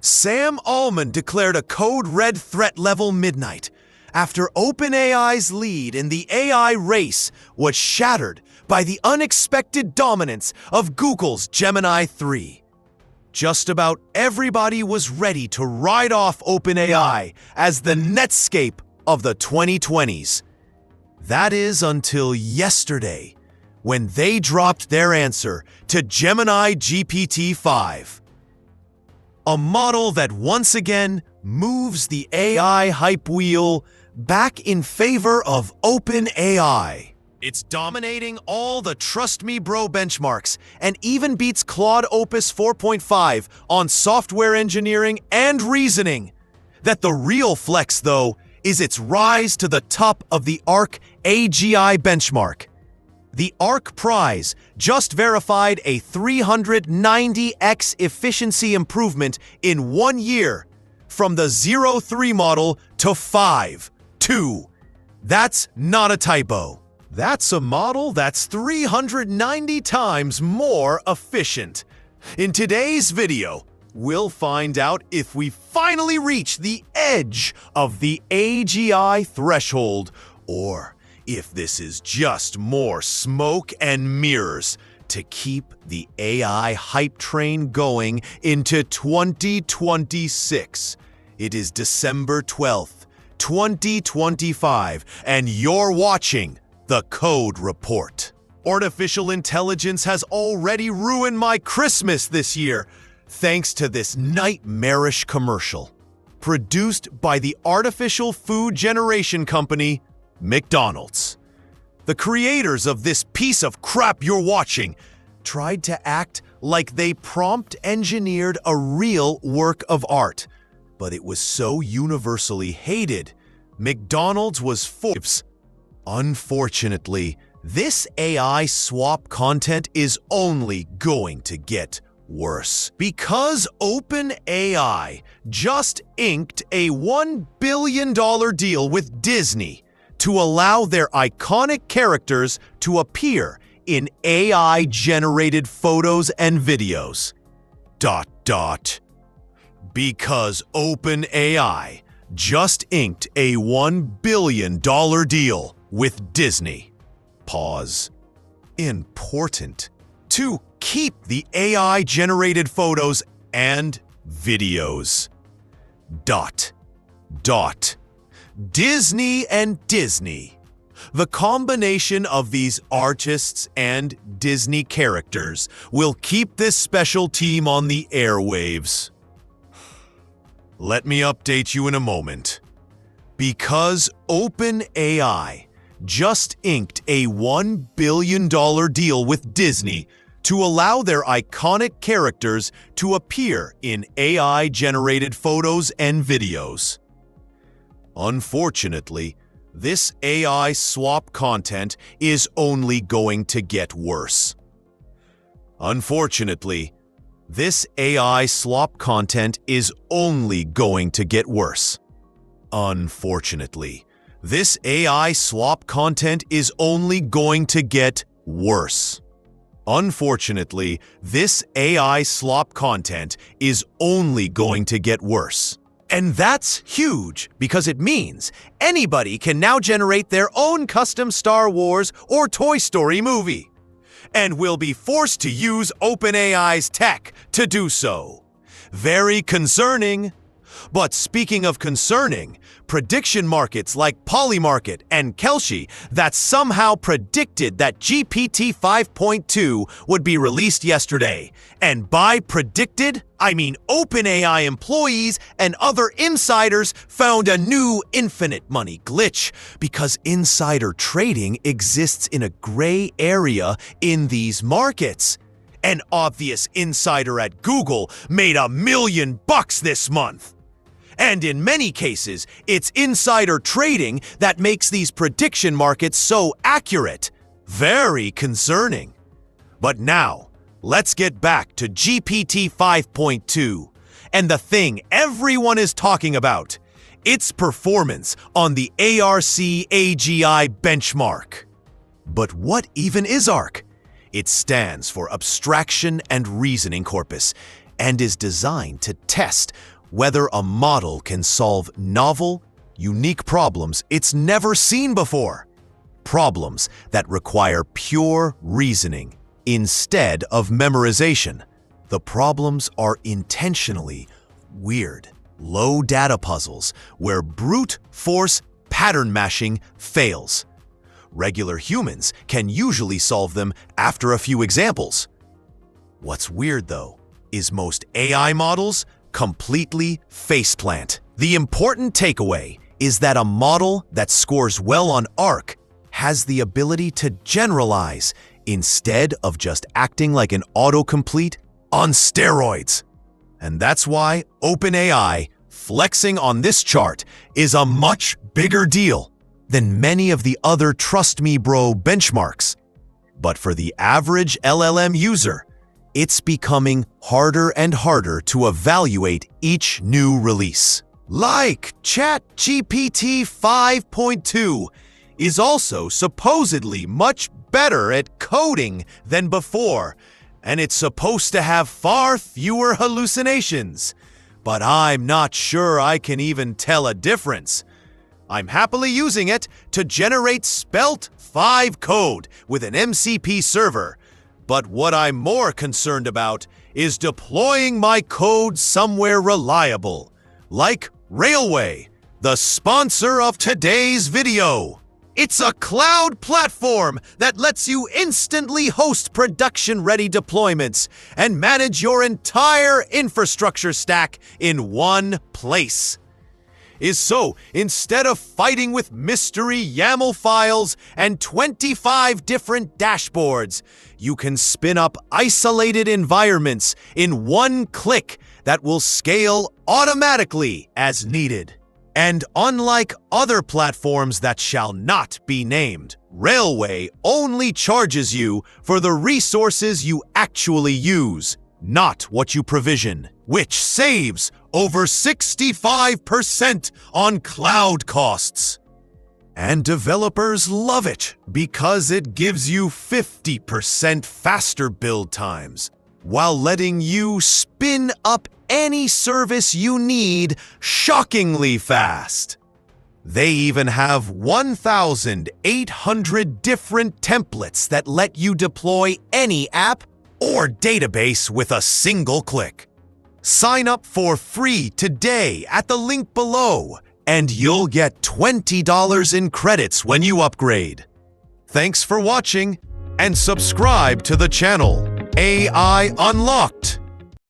Sam Altman declared a code red threat level midnight after OpenAI's lead in the AI race was shattered by the unexpected dominance of Google's Gemini 3. Just about everybody was ready to write off OpenAI as the Netscape of the 2020s. That is until yesterday, when they dropped their answer to Gemini GPT-5. A model that once again moves the AI hype wheel back in favor of OpenAI. It's dominating all the Trust Me Bro benchmarks and even beats Claude Opus 4.5 on software engineering and reasoning. That the real flex, though, is its rise to the top of the ARC AGI benchmark. The ARC Prize just verified a 390x efficiency improvement in 1 year, from the 0.3 model to 5.2. That's not a typo. That's a model that's 390 times more efficient. In today's video, we'll find out if we finally reach the edge of the AGI threshold, or if this is just more smoke and mirrors to keep the AI hype train going into 2026. It is December 12th, 2025, and you're watching The Code Report. Artificial intelligence has already ruined my Christmas this year, thanks to this nightmarish commercial. Produced by the artificial food generation company, McDonald's. The creators of this piece of crap you're watching tried to act like they prompt engineered a real work of art, but it was so universally hated, McDonald's was forced. Unfortunately, this AI swap content is only going to get worse, because OpenAI just inked a $1 billion deal with Disney to allow their iconic characters to appear in AI-generated photos and videos. Because OpenAI just inked a $1 billion deal with Disney. Pause. Important. To keep the AI-generated photos and videos. Disney and Disney. The combination of these artists and Disney characters will keep this special team on the airwaves. Let me update you in a moment. Because OpenAI just inked a $1 billion deal with Disney to allow their iconic characters to appear in AI-generated photos and videos. Unfortunately, this AI swap content is only going to get worse. Unfortunately, this AI swap content is only going to get worse. Unfortunately, this AI swap content is only going to get worse. Unfortunately, this AI swap content is only going to get worse. And that's huge, because it means anybody can now generate their own custom Star Wars or Toy Story movie, and will be forced to use OpenAI's tech to do so. Very concerning. But speaking of concerning, prediction markets like Polymarket and Kelshi that somehow predicted that GPT 5.2 would be released yesterday. And by predicted, I mean OpenAI employees and other insiders found a new infinite money glitch, because insider trading exists in a gray area in these markets. An obvious insider at Google made $1 million this month. And in many cases, it's insider trading that makes these prediction markets so accurate. Very concerning. But now, let's get back to GPT 5.2 and the thing everyone is talking about, its performance on the ARC AGI benchmark. But what even is ARC? It stands for Abstraction and Reasoning Corpus, and is designed to test whether a model can solve novel, unique problems it's never seen before. Problems that require pure reasoning instead of memorization. The problems are intentionally weird, low data puzzles where brute force pattern mashing fails. Regular humans can usually solve them after a few examples. What's weird, though, is most AI models completely faceplant. The important takeaway is that a model that scores well on ARC has the ability to generalize instead of just acting like an autocomplete on steroids. And that's why OpenAI flexing on this chart is a much bigger deal than many of the other Trust Me Bro benchmarks. But for the average LLM user, it's becoming harder and harder to evaluate each new release. Like ChatGPT 5.2 is also supposedly much better at coding than before, and it's supposed to have far fewer hallucinations. But I'm not sure I can even tell a difference. I'm happily using it to generate Spelt 5 code with an MCP server. But what I'm more concerned about is deploying my code somewhere reliable, like Railway, the sponsor of today's video. It's a cloud platform that lets you instantly host production-ready deployments and manage your entire infrastructure stack in one place. So, instead of fighting with mystery YAML files and 25 different dashboards, you can spin up isolated environments in one click that will scale automatically as needed. And unlike other platforms that shall not be named, Railway only charges you for the resources you actually use, not what you provision, which saves over 65% on cloud costs. And developers love it because it gives you 50% faster build times, while letting you spin up any service you need shockingly fast. They even have 1,800 different templates that let you deploy any app or database with a single click. Sign up for free today at the link below, and you'll get $20 in credits when you upgrade. Thanks for watching, and subscribe to the channel AI Unlocked.